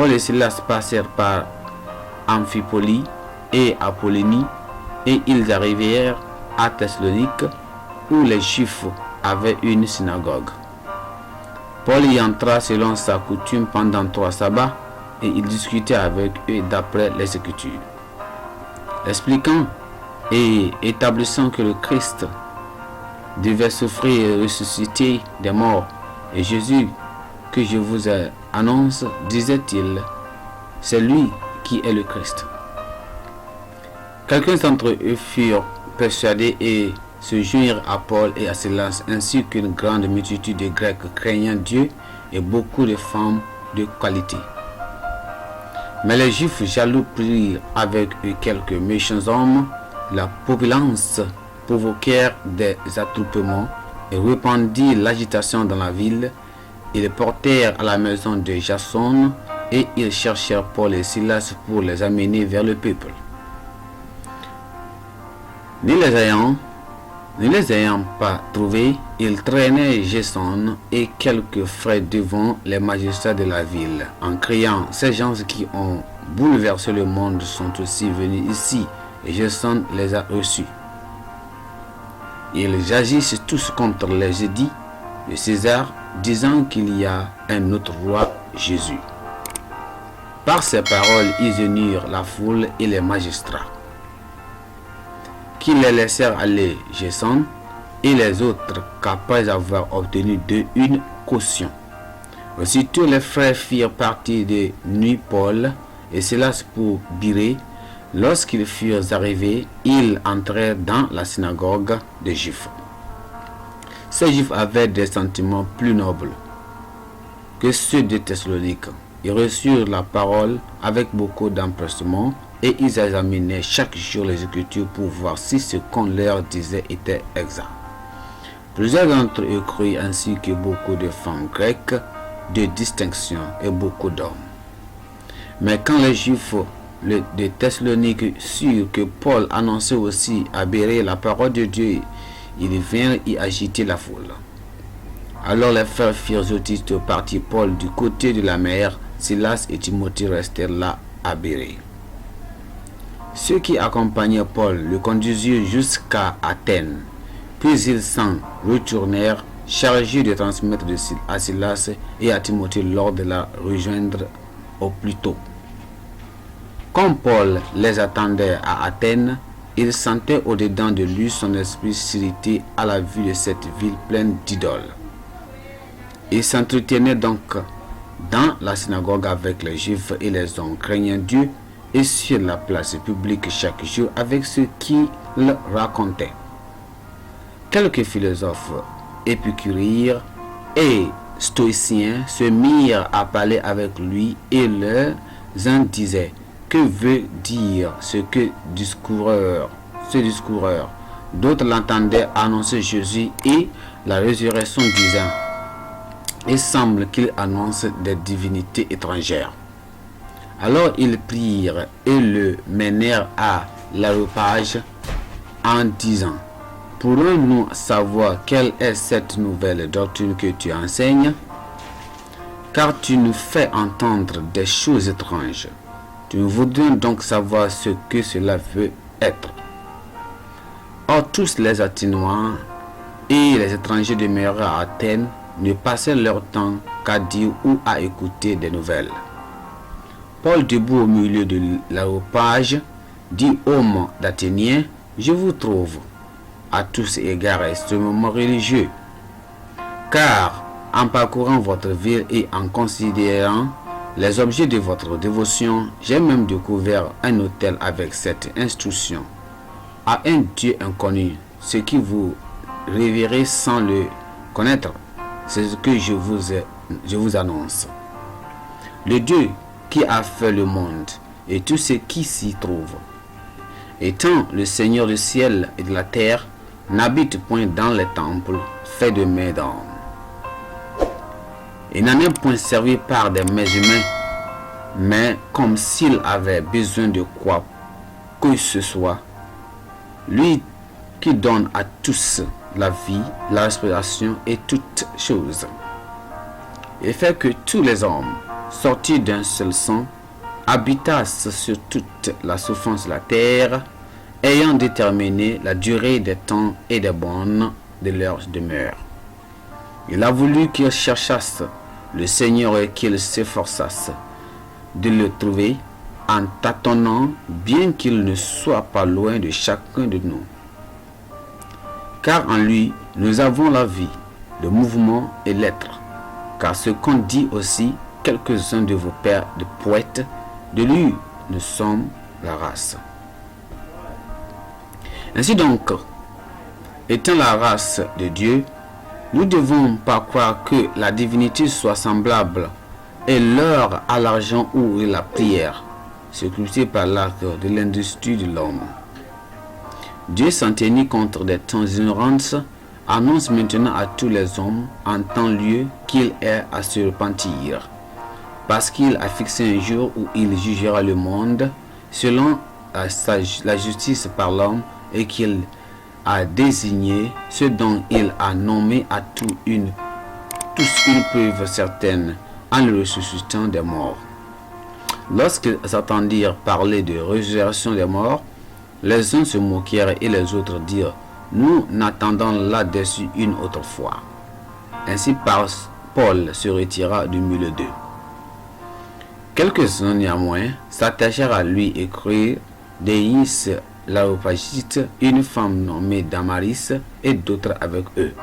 Paul et Silas passèrent par Amphipolis et Apollonie, et ils arrivèrent à Thessalonique, où les Juifs avaient une synagogue. Paul y entra selon sa coutume pendant 3 sabbats, et il discutait avec eux d'après les Écritures, expliquant et établissant que le Christ devait souffrir et ressusciter des morts. Et Jésus, que je vous annonce, disait-il, c'est lui qui est le Christ. Quelques d'entre eux furent persuadés et se joignirent à Paul et à Silas, ainsi qu'une grande multitude de Grecs craignant Dieu et beaucoup de femmes de qualité. Mais les Juifs jaloux prirent avec eux quelques méchants hommes. La populace provoquèrent des attroupements et répandit l'agitation dans la ville. Ils portèrent à la maison de Jason et ils cherchèrent Paul et Silas pour les amener vers le peuple. Ne les ayant pas trouvés, ils traînaient Jason et quelques frères devant les magistrats de la ville, en criant, ces gens qui ont bouleversé le monde sont aussi venus ici, et Jason les a reçus. Ils agissent tous contre les édits de César, disant qu'il y a un autre roi, Jésus. Par ces paroles, ils unirent la foule et les magistrats, qui les laissèrent aller Jason et les autres qu'après avoir obtenu d'eux une caution. Aussitôt les frères firent partie de nuit Paul et Silas pour Birée. Lorsqu'ils furent arrivés, ils entrèrent dans la synagogue des Juifs. Ces Juifs avaient des sentiments plus nobles que ceux de Thessalonique. Ils reçurent la parole avec beaucoup d'empressement et ils examinaient chaque jour les Écritures pour voir si ce qu'on leur disait était exact. Plusieurs d'entre eux crurent, ainsi que beaucoup de femmes grecques de distinction et beaucoup d'hommes. Mais quand les Juifs de Thessalonique surent que Paul annonçait aussi à Bérée la parole de Dieu, ils vinrent y agiter la foule. Alors les frères firent aussitôt partir Paul du côté de la mer. Silas et Timothée restèrent là à Bérée. Ceux qui accompagnaient Paul le conduisirent jusqu'à Athènes, puis ils s'en retournèrent chargés de transmettre à Silas et à Timothée l'ordre de la rejoindre au plus tôt. Comme Paul les attendait à Athènes, il sentait au-dedans de lui son esprit s'irriter à la vue de cette ville pleine d'idoles. Il s'entretenait donc dans la synagogue avec les Juifs et les hommes craignant Dieu, et sur la place publique chaque jour avec ceux qui le racontaient. Quelques philosophes épicuriens et stoïciens se mirent à parler avec lui, et leurs uns disaient, que veut dire ce discoureur? D'autres l'entendaient annoncer Jésus et la résurrection, disant, il semble qu'il annonce des divinités étrangères. Alors ils prirent et le menèrent à l'aréopage en disant, pourrons-nous savoir quelle est cette nouvelle doctrine que tu enseignes? Car tu nous fais entendre des choses étranges. Nous voudrions donc savoir ce que cela veut être. Or tous les Athénois et les étrangers demeurant à Athènes ne passaient leur temps qu'à dire ou à écouter des nouvelles. Paul, debout au milieu de l'aréopage, dit aux hommes d'Athéniens, je vous trouve à tous égards extrêmement religieux, car en parcourant votre ville et en considérant les objets de votre dévotion, j'ai même découvert un autel avec cette instruction. À un Dieu inconnu, ce qui vous révérez sans le connaître, c'est ce que je vous annonce. Le Dieu qui a fait le monde et tout ce qui s'y trouve, étant le Seigneur du ciel et de la terre, n'habite point dans les temples faits de mains d'hommes. Il n'en est point servi par des mains humaines, mais comme s'il avait besoin de quoi que ce soit, lui qui donne à tous la vie, la respiration et toutes choses. Il fait que tous les hommes sortis d'un seul sang, habitassent sur toute la souffrance de la terre, ayant déterminé la durée des temps et des bornes de leur demeure. Il a voulu qu'ils cherchassent le Seigneur et qu'ils s'efforçassent de le trouver en tâtonnant, bien qu'il ne soit pas loin de chacun de nous. Car en lui, nous avons la vie, le mouvement et l'être. Car ce qu'ont dit aussi quelques-uns de vos pères de poètes, de lui nous sommes la race. Ainsi donc, étant la race de Dieu, nous ne devons pas croire que la divinité soit semblable et l'heure à l'argent ou à la prière, sculptée par l'arc de l'industrie de l'homme. Dieu s'en tenit contre des temps d'ignorance, annonce maintenant à tous les hommes en temps lieu qu'il est à se repentir, parce qu'il a fixé un jour où il jugera le monde selon la justice par l'homme et qu'il a désigné ceux dont il a nommé à tous une preuve certaine en le ressuscitant des morts. Lorsqu'ils entendirent parler de résurrection des morts, les uns se moquèrent et les autres dirent: nous n'attendons là-dessus une autre fois. Ainsi Paul se retira du milieu d'eux. Quelques-uns néanmoins s'attachèrent à lui et crurent Déis l'Aréopagite, une femme nommée Damaris et d'autres avec eux.